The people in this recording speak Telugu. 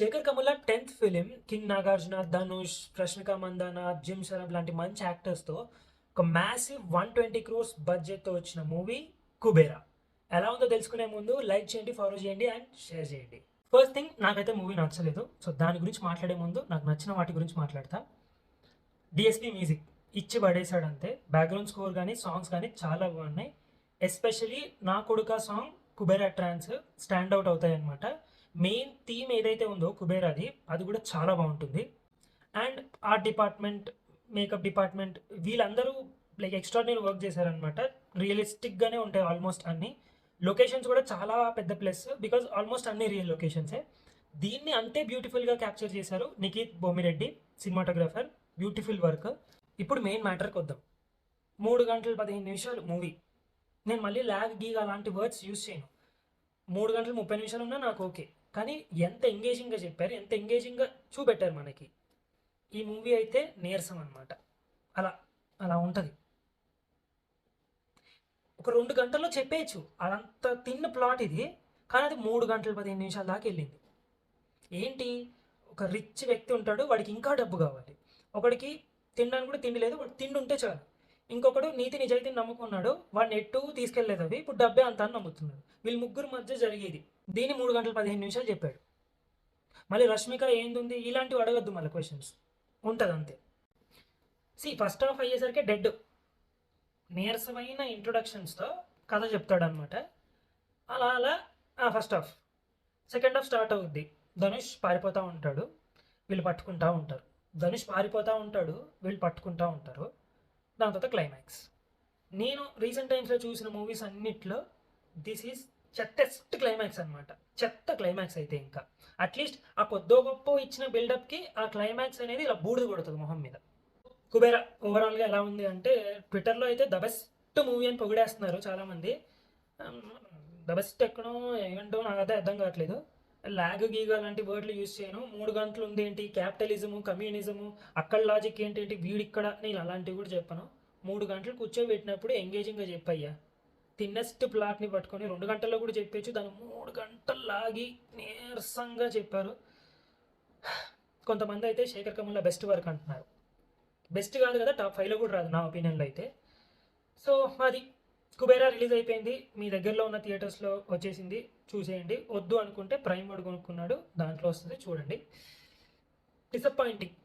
Shekhar Kammula 10th film king Nagarjuna, Dhanush, Rashmika Mandanna, Jim Sarbh లాంటి మంచి యాక్టర్స్తో ఒక మ్యాసివ్ 120 క్రోర్స్ బడ్జెట్తో వచ్చిన మూవీ కుబేరా. ఎలా ఉందో తెలుసుకునే ముందు లైక్ చేయండి, ఫాలో చేయండి అండ్ షేర్ చేయండి. ఫస్ట్ థింగ్, నాకైతే మూవీ నచ్చలేదు. సో దాని గురించి మాట్లాడే ముందు నాకు నచ్చిన వాటి గురించి మాట్లాడతా. డిఎస్పి మ్యూజిక్ ఇచ్చి పడేశాడు అంతే. బ్యాక్గ్రౌండ్ స్కోర్ కానీ సాంగ్స్ కానీ చాలా బాగున్నాయి. ఎస్పెషలీ నా కొడుక సాంగ్ కుబేరా ట్రాన్స్ స్టాండ్ అవుట్ అవుతాయి అనమాట. మెయిన్ థీమ్ ఏదైతే ఉందో కుబేరాది, అది కూడా చాలా బాగుంటుంది. And art department, makeup department వీళ్ళందరూ లైక్ ఎక్స్ట్రాడినరీ వర్క్ చేశారనమాట. రియలిస్టిక్గానే ఉంటాయి ఆల్మోస్ట్ అన్ని. లొకేషన్స్ కూడా చాలా పెద్ద ప్లస్, బికాజ్ ఆల్మోస్ట్ అన్ని రియల్ లొకేషన్సే. దీన్ని అంతే బ్యూటిఫుల్గా క్యాప్చర్ చేశారు Nikhit Bommireddy, cinematographer. Beautiful work. ఇప్పుడు మెయిన్ మ్యాటర్కి వద్దాం. 3 గంటలు 15 నిమిషాలు మూవీ. నేను మళ్ళీ ల్యాగ్ గీగ్ అలాంటి వర్డ్స్ యూజ్ చేయను. 3 గంటలు 30 నిమిషాలు ఉన్నా నాకు ఓకే. కానీ ఎంత ఎంగేజింగ్గా చెప్పారు, ఎంత ఎంగేజింగ్గా చూపెట్టారు మనకి. ఈ మూవీ అయితే నీరసం అనమాట. అలా అలా ఉంటుంది. ఒక 2 గంటల్లో చెప్పేయచ్చు, అదంత తిన్న ప్లాట్ ఇది. కానీ అది 3 గంటలు 15 నిమిషాల దాకా వెళ్ళింది. ఏంటి, ఒక రిచ్ వ్యక్తి ఉంటాడు, వాడికి ఇంకా డబ్బు కావాలి. ఒకడికి తినడానికి కూడా తిండి లేదు, వాడు తిండి ఉంటే చాలు. ఇంకొకడు నీతి నిజాయితీని నమ్ముకున్నాడు, వాడిని ఎటు తీసుకెళ్లేదు అవి, ఇప్పుడు డబ్బే అంతా అని నమ్ముతున్నాడు. వీళ్ళు ముగ్గురు మధ్య జరిగేది. దీన్ని 3 గంటలు 15 నిమిషాలు చెప్పాడు. మళ్ళీ రష్మిక ఏంది ఇలాంటివి అడగద్దు, మళ్ళీ క్వశ్చన్స్ ఉంటుంది అంతే. ఫస్ట్ హాఫ్ అయ్యేసరికి డెడ్. నీరసమైన ఇంట్రొడక్షన్స్తో కథ చెప్తాడనమాట. అలా అలా first half. Second half start అవుద్ది. ధనుష్ పారిపోతూ ఉంటాడు, వీళ్ళు పట్టుకుంటూ ఉంటారు. ధనుష్ పారిపోతూ ఉంటాడు, వీళ్ళు పట్టుకుంటూ ఉంటారు. దాని తర్వాత క్లైమాక్స్. నేను రీసెంట్ టైమ్స్లో చూసిన మూవీస్ అన్నిట్లో దిస్ ఈజ్ చెత్తెస్ట్ క్లైమాక్స్ అనమాట. చెత్త క్లైమాక్స్ అయితే ఇంకా అట్లీస్ట్ ఆ కొద్దో గొప్ప ఇచ్చిన బిల్డప్కి ఆ క్లైమాక్స్ అనేది ఇలా బూడిద కొడుతుంది మొహం మీద. కుబేరా ఓవరాల్గా ఎలా ఉంది అంటే, ట్విట్టర్లో అయితే ద బెస్ట్ మూవీ అని పొగిడేస్తున్నారు చాలామంది. ద బెస్ట్ ఎక్కడో ఏంటో నాకైతే అర్థం కావట్లేదు. ల్యాగ్ గీగా లాంటి వర్డ్లు యూజ్ చేయను. 3 గంటలు ఉంది ఏంటి, క్యాపిటలిజము, కమ్యూనిజము, అక్కడ లాజిక్ ఏంటి, వీడిక్కడ, నేను అలాంటివి కూడా చెప్పను. 3 గంటలు కూర్చోబెట్టినప్పుడు ఎంగేజింగ్గా చెప్పయ్యా. తిన్నెస్ట్ ప్లాట్ని పట్టుకొని 2 గంటల్లో కూడా చెప్పచ్చు, దాన్ని 3 గంటలు లాగి నీరసంగా చెప్పారు. కొంతమంది అయితే శేఖర్ కమల బెస్ట్ వర్క్ అంటున్నారు. బెస్ట్ కాదు కదా, టాప్ 5లో కూడా రాదు నా ఒపీనియన్లో అయితే. సో అది కుబేరా రిలీజ్ అయిపోయింది, మీ దగ్గరలో ఉన్న థియేటర్స్లో వచ్చేసింది, చూసేయండి. వద్దు అనుకుంటే ప్రైమ్ వాడు కొనుక్కున్నాడు, దాంట్లో వస్తుంది చూడండి. డిసప్పాయింటింగ్.